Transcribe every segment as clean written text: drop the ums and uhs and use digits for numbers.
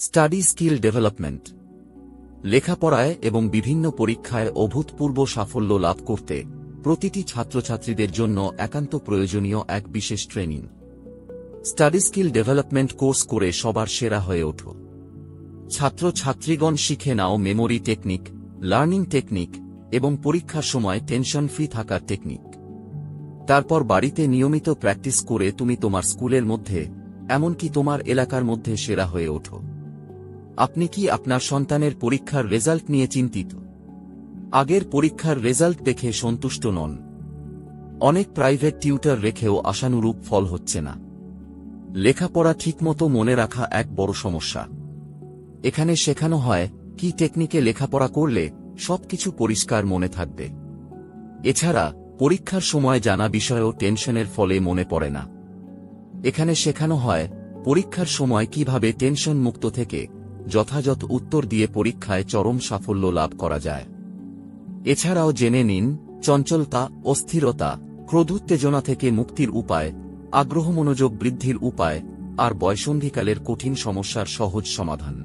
Study skill development লেখাপড়ায় এবং বিভিন্ন পরীক্ষায় অভূতপূর্ব সাফল্য লাভ করতে প্রতিটি ছাত্রছাত্রীদের জন্য একান্ত প্রয়োজনীয় এক বিশেষ training. Study skill development course করে সবার সেরা হয়ে ওঠো। ছাত্রছাত্রীগণ শিখে নাও মেমোরি টেকনিক, লার্নিং টেকনিক এবং পরীক্ষার সময় টেনশন ফ্রি থাকার টেকনিক। তারপর বাড়িতে নিয়মিত প্র্যাকটিস করে তুমি তোমার স্কুলের মধ্যে, এমনকি তোমার এলাকার মধ্যে সেরা হয়ে ওঠো। আপনি কি আপনার সন্তানের পরীক্ষার রেজাল্ট নিয়ে চিন্তিত? আগের পরীক্ষার রেজাল্ট দেখে সন্তুষ্ট নন? অনেক প্রাইভেট টিউটর রেখেও আশানুরূপ ফল হচ্ছে না। লেখাপড়া ঠিকমতো মনে রাখা এক বড় সমস্যা। এখানে শেখানো হয় কি টেকনিকে লেখাপড়া করলে সবকিছু পরিষ্কার মনে থাকবে। এছাড়া পরীক্ষার সময় জানা বিষয়ও টেনশনের ফলে মনে পড়ে না। এখানে শেখানো হয় পরীক্ষার সময় কিভাবে টেনশন মুক্ত থেকে যথাযথ উত্তর দিয়ে পরীক্ষায় চরম সাফল্য লাভ করা যায়। এছাড়াও জেনে নিন চঞ্চলতা, অস্থিরতা, ক্রোধোত্তেজনা থেকে মুক্তির উপায়, আগ্রহ মনোযোগ বৃদ্ধির উপায় আর বয়সন্ধিকালের কঠিন সমস্যার সহজ সমাধান।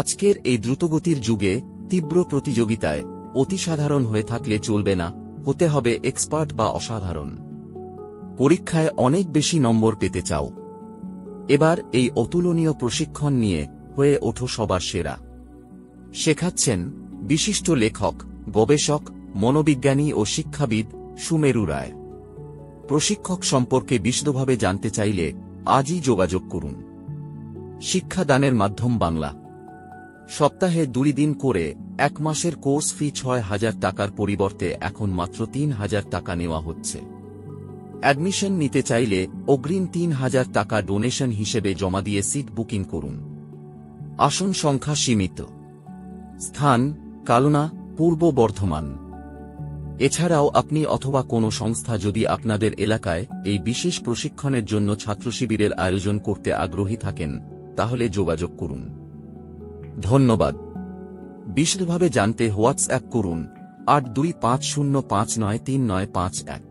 আজকের এই দ্রুতগতির যুগে তীব্র প্রতিযোগিতায় অতিসাধারণ হয়ে থাকলে চলবে না, হতে হবে এক্সপার্ট বা অসাধারণ। পরীক্ষায় অনেক বেশি নম্বর পেতে চাও? এবার এই অতুলনীয় প্রশিক্ষণ নিয়ে হয়ে ওঠো সবার সেরা। শেখাচ্ছেন বিশিষ্ট লেখক, গবেষক, মনোবিজ্ঞানী ও শিক্ষাবিদ সুমেরু রায়। প্রশিক্ষক সম্পর্কে বিশদভাবে জানতে চাইলে আজই যোগাযোগ করুন। শিক্ষাদানের মাধ্যম বাংলা। সপ্তাহে 2 দিন করে 1 মাসের কোর্স ফি 6,000 টাকার পরিবর্তে এখন মাত্র 3,000 টাকা নেওয়া হচ্ছে। অ্যাডমিশন নিতে চাইলে অগ্রিম 3,000 টাকা ডোনেশন হিসেবে জমা দিয়ে সিট বুকিং করুন। আসন সংখ্যা সীমিত। স্থান কালনা, পূর্ব বর্ধমান। এছাড়াও আপনি অথবা কোনো সংস্থা যদি আপনাদের এলাকায় এই বিশেষ প্রশিক্ষণের জন্য ছাত্রশিবিরের আয়োজন করতে আগ্রহী থাকেন তাহলে যোগাযোগ করুন। ধন্যবাদ। বিশদভাবে জানতে হোয়াটসঅ্যাপ করুন 8250593951।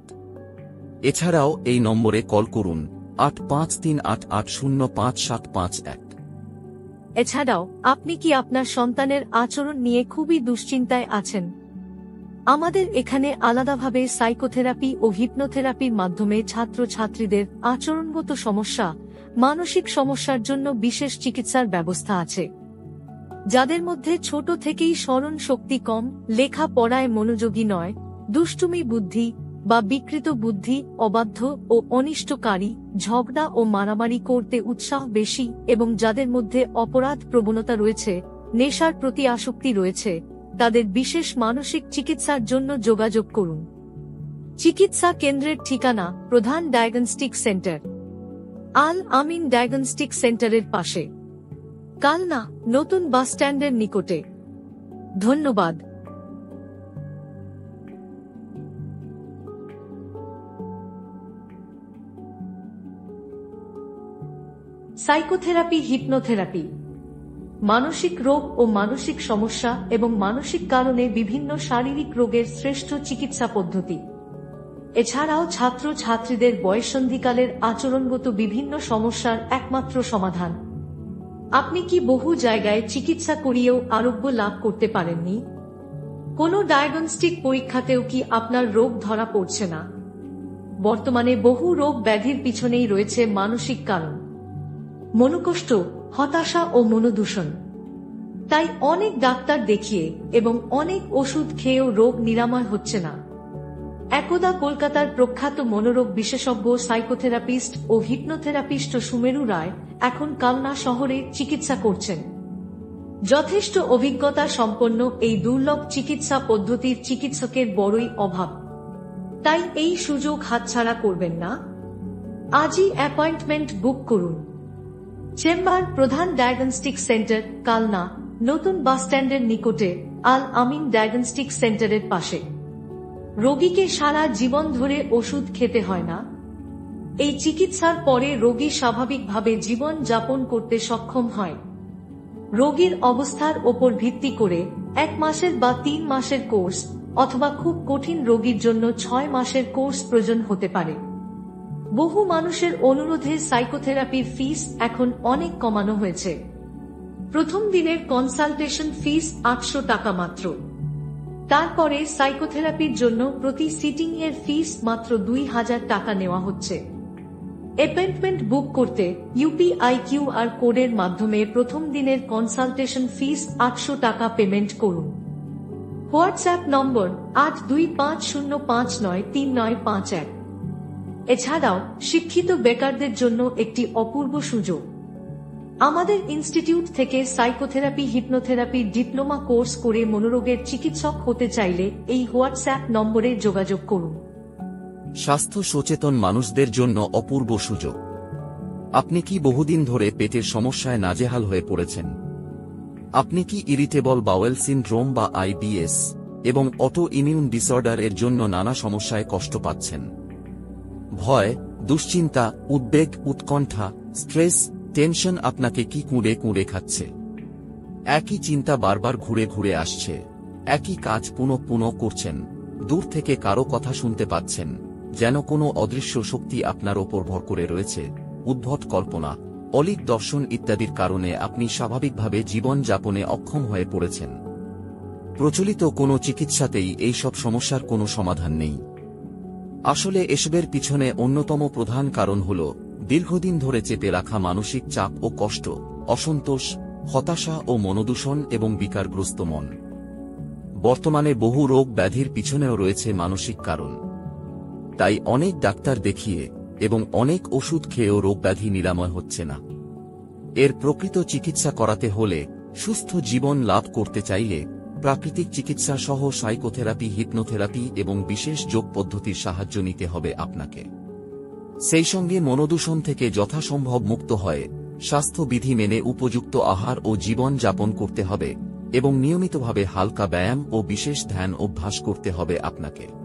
এছাড়াও এই নম্বরে কল করুন 8538805751। এছাড়াও আপনি কি আপনার সন্তানের আচরণ নিয়ে খুবই দুশ্চিন্তায় আছেন? আমাদের এখানে আলাদাভাবে সাইকোথেরাপি ও হিপনোথেরাপির মাধ্যমে ছাত্রছাত্রীদের আচরণগত সমস্যা, মানসিক সমস্যার জন্য বিশেষ চিকিৎসার ব্যবস্থা আছে। যাদের মধ্যে ছোট থেকেই স্মরণ শক্তি কম, লেখা পড়ায় মনোযোগী নয়, দুষ্টুমি বুদ্ধি বা বিকৃত বুদ্ধি, অবাধ্য ও অনিষ্টকারী, ঝগড়া ও মারামারি করতে উৎসাহ বেশি এবং যাদের মধ্যে অপরাধ প্রবণতা রয়েছে, নেশার প্রতি আসক্তি রয়েছে, তাদের বিশেষ মানসিক চিকিৎসার জন্য যোগাযোগ করুন। চিকিৎসা কেন্দ্রের ঠিকানা প্রধান ডায়াগনস্টিক সেন্টার, আল আমিন ডায়াগনস্টিক সেন্টারের পাশে, কালনা, নতুন বাসস্ট্যান্ডের নিকটে। ধন্যবাদ। সাইকোথেরাপি, হিপনোথেরাপি মানসিক রোগ ও মানসিক সমস্যা এবং মানসিক কারণে বিভিন্ন শারীরিক রোগের শ্রেষ্ঠ চিকিৎসা পদ্ধতি। এছাড়াও ছাত্র ছাত্রীদের বয়ঃসন্ধিকালের আচরণগত বিভিন্ন সমস্যার একমাত্র সমাধান। আপনি কি বহু জায়গায় চিকিৎসা করিয়েও আরোগ্য লাভ করতে পারেননি? কোনো ডায়াগনস্টিক পরীক্ষাতেও কি আপনার রোগ ধরা পড়ছে না? বর্তমানে বহু রোগ ব্যাধির পিছনেই রয়েছে মানসিক কারণ, মনোকষ্ট, হতাশা ও মনোদূষণ। তাই অনেক ডাক্তার দেখিয়ে এবং অনেক ওষুধ খেয়েও রোগ নিরাময় হচ্ছে না। একদা কলকাতার প্রখ্যাত মনোরোগ বিশেষজ্ঞ সাইকোথেরাপিস্ট ও হিপনোথেরাপিস্ট সুমেরু রায় এখন কালনা শহরে চিকিৎসা করছেন। যথেষ্ট অভিজ্ঞতা সম্পন্ন এই দুর্লভ চিকিৎসা পদ্ধতির চিকিৎসকের বড়ই অভাব। তাই এই সুযোগ হাতছাড়া করবেন না। আজই অ্যাপয়েন্টমেন্ট বুক করুন। চেম্বার প্রধান ডায়াগনস্টিক সেন্টার, কালনা, নতুন বাসস্ট্যান্ডের নিকটে, আল আমিন ডায়াগনস্টিক সেন্টারের পাশে। রোগীকে সারা জীবন ধরে ওষুধ খেতে হয় না। এই চিকিৎসার পরে রোগী স্বাভাবিকভাবে জীবন যাপন করতে সক্ষম হয়। রোগীর অবস্থার ওপর ভিত্তি করে 1 মাসের বা 3 মাসের কোর্স অথবা খুব কঠিন রোগীর জন্য 6 মাসের কোর্স প্রয়োজন হতে পারে। বহু মানুষের অনুরোধে সাইকোথেরাপির ফিস এখন অনেক কমানো হয়েছে। প্রথম দিনের কনসালটেশন ফিস 800 টাকা মাত্র। তারপরে সাইকোথেরাপির জন্য প্রতি সিটিং এর ফিস মাত্র 2000 টাকা নেওয়া হচ্ছে। অ্যাপয়েন্টমেন্ট বুক করতে ইউপিআই কিউআর কোডের মাধ্যমে প্রথম দিনের কনসালটেশন ফিস 800 টাকা পেমেন্ট করুন। হোয়াটসঅ্যাপ নম্বর 8250593951। এছাড়াও শিক্ষিত বেকারদের জন্য একটি অপূর্ব সুযোগ। আমাদের ইনস্টিটিউট থেকে সাইকোথেরাপি হিপনোথেরাপির ডিপ্লোমা কোর্স করে মনোরোগের চিকিৎসক হতে চাইলে এই হোয়াটসঅ্যাপ নম্বরে যোগাযোগ করুন। স্বাস্থ্য সচেতন মানুষদের জন্য অপূর্ব সুযোগ। আপনি কি বহুদিন ধরে পেটের সমস্যায় নাজেহাল হয়ে পড়েছেন? আপনি কি ইরিটেবল বাওয়েল সিনড্রোম বা আইবিএস এবং অটো ইমিউন ডিসঅর্ডার এর জন্য নানা সমস্যায় কষ্ট পাচ্ছেন? ভয়, দুশ্চিন্তা, উদ্বেগ, উৎকণ্ঠা, স্ট্রেস, টেনশন আপনাকে কি কুঁড়ে কুঁড়ে খাচ্ছে? একই চিন্তা বারবার ঘুরে ঘুরে আসছে। একই কাজ পুনঃ পুনঃ করছেন। দূর থেকে কারো কথা শুনতে পাচ্ছেন, যেন কোনো অদৃশ্য শক্তি আপনার ওপর ভর করে রয়েছে। উদ্ভট কল্পনা, অলীক দর্শন ইত্যাদির কারণে আপনি স্বাভাবিকভাবে জীবন যাপনে অক্ষম হয়ে পড়েছেন। প্রচলিত কোনো চিকিৎসাতেই এই সব সমস্যার কোনো সমাধান নেই। আসলে এসবের পিছনে অন্যতম প্রধান কারণ হল দীর্ঘদিন ধরে চেপে রাখা মানসিক চাপ ও কষ্ট, অসন্তোষ, হতাশা ও মনোদূষণ এবং বিকারগ্রস্ত মন। বর্তমানে বহু রোগ ব্যাধির পিছনেও রয়েছে মানসিক কারণ। তাই অনেক ডাক্তার দেখিয়ে এবং অনেক ওষুধ খেয়েও রোগব্যাধি নিরাময় হচ্ছে না। এর প্রকৃত চিকিৎসা করাতে হলে, সুস্থ জীবন লাভ করতে চাইলে প্রাকৃতিক চিকিৎসা সহ সাইকোথেরাপি, হিপনোথেরাপি এবং বিশেষ যোগ পদ্ধতির সাহায্য নিতে হবে আপনাকে। সেই সঙ্গে মনোদূষণ থেকে যথাসম্ভব মুক্ত হয়ে স্বাস্থ্যবিধি মেনে উপযুক্ত আহার ও জীবন যাপন করতে হবে এবং নিয়মিতভাবে হালকা ব্যায়াম ও বিশেষ ধ্যান অভ্যাস করতে হবে আপনাকে।